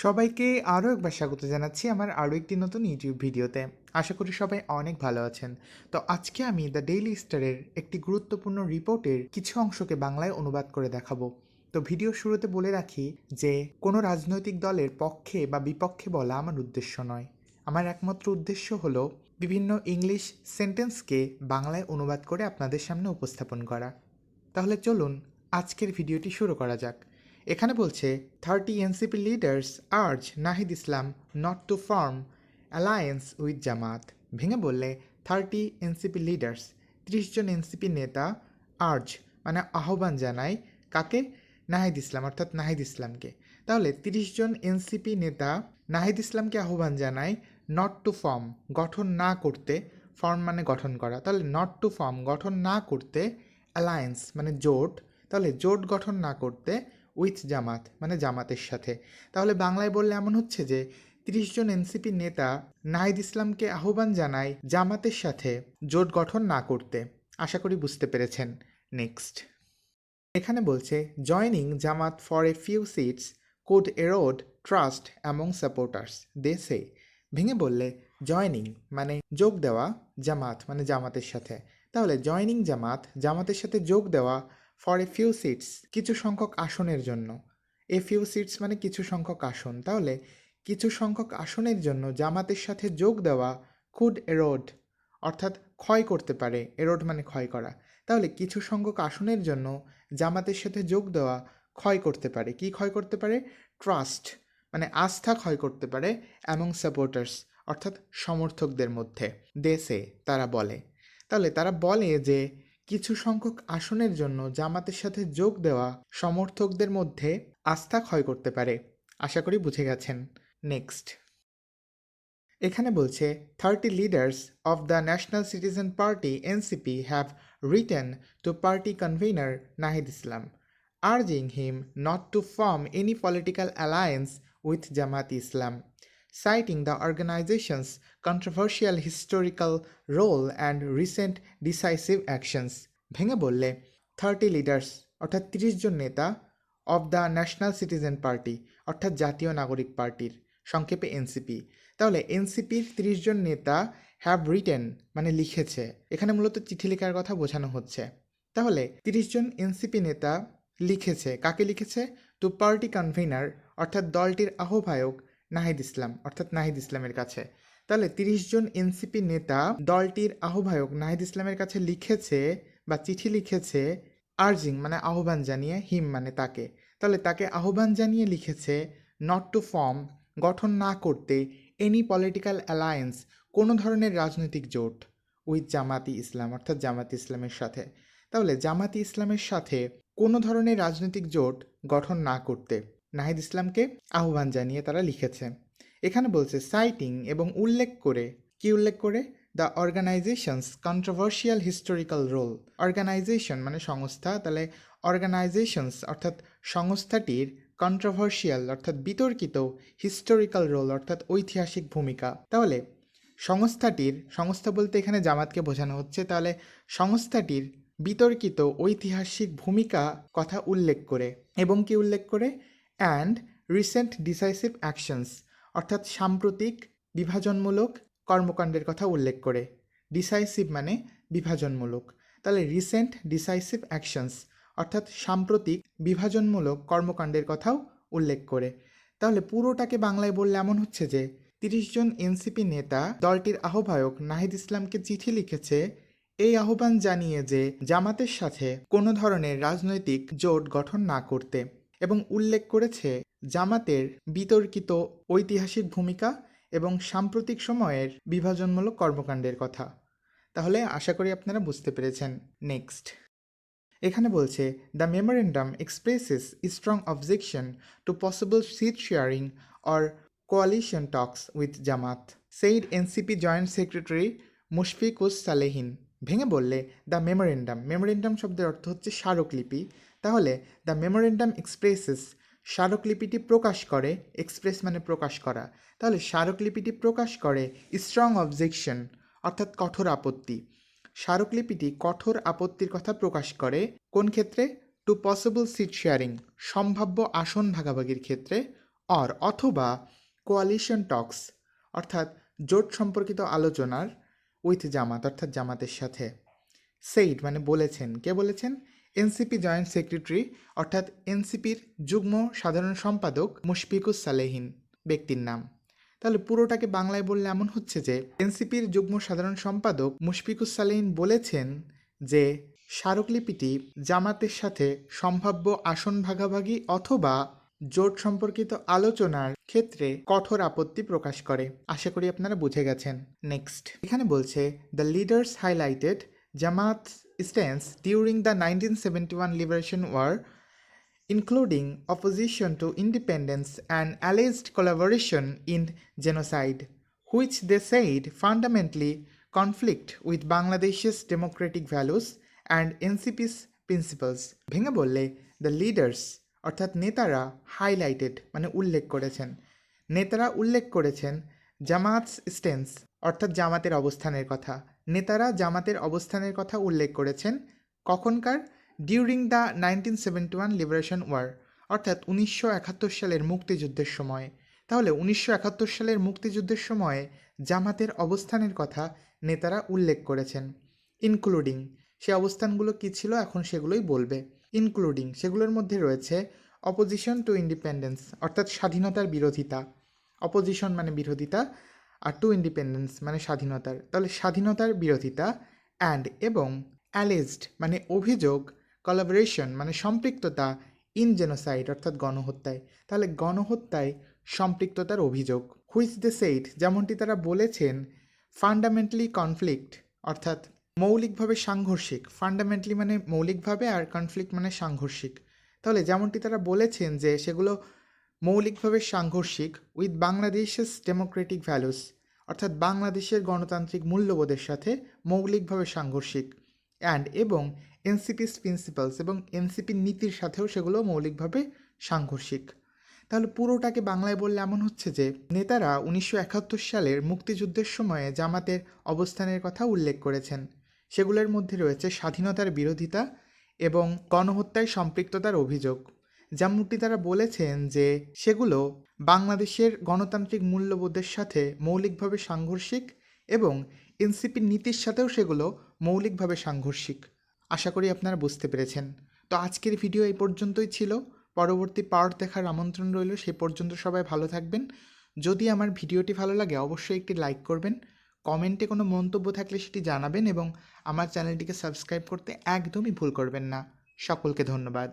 সবাইকে আরও একবার স্বাগত জানাচ্ছি আমার আরও একটি নতুন ইউটিউব ভিডিওতে। আশা করি সবাই অনেক ভালো আছেন। তো আজকে আমি দ্য ডেইলি স্টারের একটি গুরুত্বপূর্ণ রিপোর্টের কিছু অংশকে বাংলায় অনুবাদ করে দেখাবো। তো ভিডিও শুরুতে বলে রাখি যে কোনো রাজনৈতিক দলের পক্ষে বা বিপক্ষে বলা আমার উদ্দেশ্য নয়। আমার একমাত্র উদ্দেশ্য হলো বিভিন্ন ইংলিশ সেন্টেন্সকে বাংলায় অনুবাদ করে আপনাদের সামনে উপস্থাপন করা। তাহলে চলুন আজকের ভিডিওটি শুরু করা যাক। এখানে বলছে 30 NCP leaders urge Nahid Islam not to form alliance with Jamaat. ভেঙে বললে 30 এনসিপি লিডার্স 30 জন এনসিপি নেতা আর্জ মানে আহ্বান জানায় কাকে? নাহিদ ইসলাম অর্থাৎ নাহিদ ইসলামকে। তাহলে 30 জন এনসিপি নেতা নাহিদ ইসলামকে আহ্বান জানায় নট টু ফর্ম গঠন না করতে, ফর্ম মানে গঠন করা, তাহলে নট টু ফর্ম গঠন না করতে, অ্যালায়েন্স মানে জোট, তাহলে জোট গঠন না করতে উইথ জামাত মানে জামাতের সাথে। তাহলে বাংলায় বললে এমন হচ্ছে যে 30 জন এনসিপি নেতা নাহিদ ইসলামকে আহ্বান জানায় জামাতের সাথে জোট গঠন না করতে। আশা করি বুঝতে পেরেছেন। নেক্সট এখানে বলছে joining Jamaat for a few seats could erode trust among supporters they say. ভেঙে বললে জয়নিং মানে যোগ দেওয়া, জামাত মানে জামাতের সাথে। তাহলে জয়নিং জামাত জামাতের সাথে যোগ দেওয়া ফর এ ফিউ সিটস কিছু সংখ্যক আসনের জন্য। এ ফিউ সিটস মানে কিছু সংখ্যক আসন। তাহলে কিছু সংখ্যক আসনের জন্য জামাতের সাথে যোগ দেওয়া কুড এরোড অর্থাৎ ক্ষয় করতে পারে, এরোড মানে ক্ষয় করা। তাহলে কিছু সংখ্যক আসনের জন্য জামাতের সাথে যোগ দেওয়া ক্ষয় করতে পারে। কি ক্ষয় করতে পারে? ট্রাস্ট মানে আস্থা ক্ষয় করতে পারে, অ্যামং সাপোর্টার্স অর্থাৎ সমর্থকদের মধ্যে। দেশে তারা বলে। তাহলে তারা বলে যে কিছু সংখ্যক আসনের জন্য জামাতের সাথে যোগ দেওয়া সমর্থকদের মধ্যে আস্থা ক্ষয় করতে পারে। আশা করি বুঝে গেছেন। নেক্সট এখানে বলছে 30 leaders of the national citizen party NCP have written to party convener Nahid Islam urging him not to form any political alliance with Jamaat Islam, citing the organization's controversial historical role and recent decisive actions. ভেঙে বললে 30 leaders অর্থাৎ 30 জন নেতা of the national citizen party অর্থাৎ জাতীয় নাগরিক পার্টির, সংক্ষেপে NCP. তাহলে এনসিপির 30 জন নেতা হ্যাভ রিটেন মানে লিখেছে, এখানে মূলত চিঠি লেখার কথা বোঝানো হচ্ছে। তাহলে 30 জন এনসিপি নেতা লিখেছে, কাকে লিখেছে? টু পার্টি কনভেনার অর্থাৎ দলটির আহ্বায়ক নাহিদ ইসলাম অর্থাৎ নাহিদ ইসলামের কাছে। তাহলে 30 জন এনসিপি নেতা দলটির আহ্বায়ক নাহিদ ইসলামের কাছে লিখেছে বা চিঠি লিখেছে, আর্জিং মানে আহ্বান জানিয়ে, হিম মানে তাকে। তাহলে তাকে আহ্বান জানিয়ে লিখেছে নট টু ফর্ম গঠন না করতে এনি পলিটিক্যাল অ্যালায়েন্স কোনো ধরনের রাজনৈতিক জোট উইথ জামাতি ইসলাম অর্থাৎ জামাতি ইসলামের সাথে। তাহলে জামাতি ইসলামের সাথে কোনো ধরনের রাজনৈতিক জোট গঠন না করতে নাহিদ ইসলামকে আহ্বান জানিয়ে তারা লিখেছে। এখানে বলছে সাইটিং এবং উল্লেখ করে, কি উল্লেখ করে? The organization's controversial historical role. Organization মানে সংস্থা, তাহলে অর্গানাইজেশনস অর্থাৎ সংস্থাটির কন্ট্রোভার্সিয়াল অর্থাৎ বিতর্কিত, হিস্টোরিক্যাল রোল অর্থাৎ ঐতিহাসিক ভূমিকা। তাহলে সংস্থাটির, সংস্থা বলতে এখানে জামাতকে বোঝানো হচ্ছে, তাহলে সংস্থাটির বিতর্কিত ঐতিহাসিক ভূমিকা কথা উল্লেখ করে, এবং কি উল্লেখ করে? অ্যান্ড রিসেন্ট ডিসাইসিভ অ্যাকশনস অর্থাৎ সাম্প্রতিক বিভাজনমূলক কর্মকাণ্ডের কথা উল্লেখ করে। ডিসাইসিভ মানে বিভাজনমূলক, তাহলে রিসেন্ট ডিসাইসিভ অ্যাকশনস অর্থাৎ সাম্প্রতিক বিভাজনমূলক কর্মকাণ্ডের কথাও উল্লেখ করে। তাহলে পুরোটাকে বাংলায় বললে এমন হচ্ছে যে 30 জন এনসিপি নেতা দলটির আহ্বায়ক নাহিদ ইসলামকে চিঠি লিখেছে এই আহ্বান জানিয়ে যে জামাতের সাথে কোনো ধরনের রাজনৈতিক জোট গঠন না করতে, এবং উল্লেখ করেছে জামাতের বিতর্কিত ঐতিহাসিক ভূমিকা এবং সাম্প্রতিক সময়ের বিভাজনমূলক কর্মকাণ্ডের কথা। তাহলে আশা করি আপনারা বুঝতে পেরেছেন। নেক্সট এখানে বলছে the memorandum expresses strong objection to possible seat sharing or coalition talks with Jamaat, said NCP joint secretary Mushfiqus Salehin. ভেঙে বললে দ্য মেমোরেন্ডাম, মেমোরেন্ডাম শব্দের অর্থ হচ্ছে স্মারকলিপি। তাহলে দ্য মেমোরেন্ডাম এক্সপ্রেসেস স্মারকলিপিটি প্রকাশ করে, এক্সপ্রেস মানে প্রকাশ করা, তাহলে স্মারকলিপিটি প্রকাশ করে স্ট্রং অবজেকশন অর্থাৎ কঠোর আপত্তি। স্মারকলিপিটি কঠোর আপত্তির কথা প্রকাশ করে কোন ক্ষেত্রে? টু পসিবল সিট শেয়ারিং সম্ভাব্য আসন ভাগাভাগির ক্ষেত্রে, অথবা কোয়ালিশন টক্স অর্থাৎ জোট সম্পর্কিত আলোচনার উইথ জামাত অর্থাৎ জামাতের সাথে। সেইড মানে বলেছেন, কে বলেছেন? এনসিপি জয়েন্ট সেক্রেটারি অর্থাৎ এনসিপির যুগ্ম সাধারণ সম্পাদক মুশফিকুস সালেহিন ব্যক্তির নাম। তাহলে পুরোটাকে বাংলায় বললে এমন হচ্ছে যে এনসিপির যুগ্ম সাধারণ সম্পাদক মুশফিকুস সালেহিন বলেছেন যে স্মারকলিপিটি জামাতের সাথে সম্ভাব্য আসন ভাগাভাগি অথবা জোট সম্পর্কিত আলোচনার ক্ষেত্রে কঠোর আপত্তি প্রকাশ করে। আশা করি আপনারা বুঝে গেছেন। নেক্সট এখানে বলছে দ্য লিডার্স হাইলাইটেড জামাত's stance during the 1971 Liberation War, including opposition to independence and alleged collaboration in genocide, which they said fundamentally conflict with Bangladesh's democratic values and NCP's principles. ভেঙে বললে দ্য লিডার্স অর্থাৎ নেতারা highlighted মানে উল্লেখ করেছেন, নেতারা উল্লেখ করেছেন জামাতস স্ট্যান্স অর্থাৎ জামাতের অবস্থানের কথা। নেতারা জামাতের অবস্থানের কথা উল্লেখ করেছেন কখনকার? ডিউরিং দ্য 1971 লিবারেশন ওয়ার অর্থাৎ 1971 সালের মুক্তিযুদ্ধের সময়। তাহলে 1971 সালের মুক্তিযুদ্ধের সময়ে জামাতের অবস্থানের কথা নেতারা উল্লেখ করেছেন। ইনক্লুডিং সে অবস্থানগুলো কী ছিল এখন সেগুলোই বলবে। ইনক্লুডিং সেগুলোর মধ্যে রয়েছে অপোজিশন টু ইন্ডিপেন্ডেন্স অর্থাৎ স্বাধীনতার বিরোধিতা, অপোজিশন মানে বিরোধিতা আর টু ইন্ডিপেন্ডেন্স মানে স্বাধীনতার, তাহলে স্বাধীনতার বিরোধিতা, অ্যান্ড এবং অ্যালেজড মানে অভিযোগ, কোলাবোরেশন মানে সম্পৃক্ততা, ইন জেনোসাইড অর্থাৎ গণহত্যায়, তাহলে গণহত্যায় সম্পৃক্ততার অভিযোগ। হুইচ দে সেইড যেমনটি তারা বলেছেন ফান্ডামেন্টালি কনফ্লিক্ট অর্থাৎ মৌলিকভাবে সাংঘর্ষিক, ফান্ডামেন্টালি মানে মৌলিকভাবে আর কনফ্লিক্ট মানে সাংঘর্ষিক, তাহলে যেমনটি তারা বলেছেন যে সেগুলো মৌলিকভাবে সাংঘর্ষিক উইথ বাংলাদেশের ডেমোক্রেটিক ভ্যালুস অর্থাৎ বাংলাদেশের গণতান্ত্রিক মূল্যবোধের সাথে মৌলিকভাবে সাংঘর্ষিক, অ্যান্ড এবং এনসিপিস প্রিন্সিপালস এবং এনসিপির নীতির সাথেও সেগুলো মৌলিকভাবে সাংঘর্ষিক। তাহলে পুরোটাকে বাংলায় বললে এমন হচ্ছে যে নেতারা 1971 সালের মুক্তিযুদ্ধের সময়ে জামাতের অবস্থানের কথা উল্লেখ করেছেন, সেগুলোর মধ্যে রয়েছে স্বাধীনতার বিরোধিতা এবং গণহত্যায় সম্পৃক্ততার অভিযোগ। যেমনটি তারা বলেছেন যে সেগুলো বাংলাদেশের গণতান্ত্রিক মূল্যবোধের সাথে মৌলিকভাবে সাংঘর্ষিক এবং এনসিপির নীতির সাথেও সেগুলো মৌলিকভাবে সাংঘর্ষিক। আশা করি আপনারা বুঝতে পেরেছেন। তো আজকের ভিডিও এই পর্যন্তই ছিল, পরবর্তী পার্ট দেখার আমন্ত্রণ রইল। সেই পর্যন্ত সবাই ভালো থাকবেন। যদি আমার ভিডিওটি ভালো লাগে অবশ্যই একটি লাইক করবেন, কমেন্টে কোনো মন্তব্য থাকলে সেটি জানাবেন এবং আমার চ্যানেলটিকে সাবস্ক্রাইব করতে একদমই ভুল করবেন না। সকলকে ধন্যবাদ।